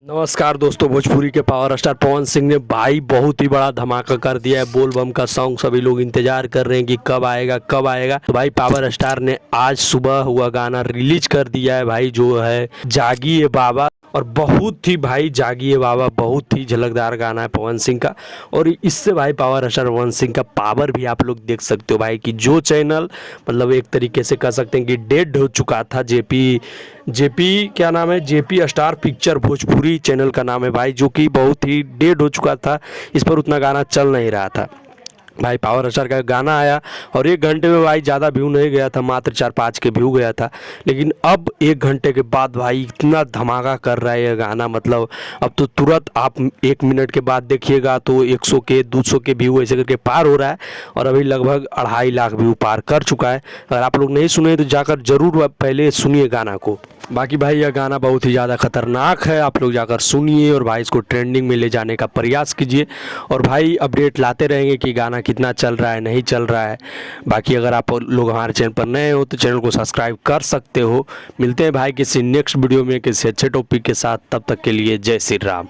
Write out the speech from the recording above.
नमस्कार दोस्तों, भोजपुरी के पावर स्टार पवन सिंह ने भाई बहुत ही बड़ा धमाका कर दिया है। बोल बम का सॉन्ग सभी लोग इंतजार कर रहे हैं कि कब आएगा कब आएगा। तो भाई पावर स्टार ने आज सुबह हुआ गाना रिलीज कर दिया है भाई, जो है जागिए बाबा। और बहुत ही भाई जागिए बाबा बहुत ही झलकदार गाना है पवन सिंह का। और इससे भाई पावर स्टार पवन सिंह का पावर भी आप लोग देख सकते हो भाई, कि जो चैनल मतलब एक तरीके से कह सकते हैं कि डेड हो चुका था। जेपी क्या नाम है, JP star picture Bhojpuri channel का नाम है भाई, जो कि बहुत ही डेड हो चुका था। इस पर उतना गाना चल नहीं रहा था भाई। पावर स्टार का गाना आया और 1 घंटे में भाई ज़्यादा व्यू नहीं गया था, मात्र 4-5 के व्यू गया था। लेकिन अब 1 घंटे के बाद भाई इतना धमाका कर रहा है ये गाना, मतलब अब तो तुरंत आप 1 मिनट के बाद देखिएगा तो 100 के 200 के व्यू ऐसे करके पार हो रहा है। और अभी लगभग 2.5 लाख व्यू पार कर चुका है। अगर आप लोग नहीं सुने तो जाकर ज़रूर पहले सुनिए गाना को। बाकी भाई यह गाना बहुत ही ज़्यादा खतरनाक है, आप लोग जाकर सुनिए और भाई इसको ट्रेंडिंग में ले जाने का प्रयास कीजिए। और भाई अपडेट लाते रहेंगे कि गाना कितना चल रहा है नहीं चल रहा है। बाकी अगर आप लोग हमारे चैनल पर नए हो तो चैनल को सब्सक्राइब कर सकते हो। मिलते हैं भाई किसी नेक्स्ट वीडियो में किसी अच्छे टॉपिक के साथ, तब तक के लिए जय श्री राम।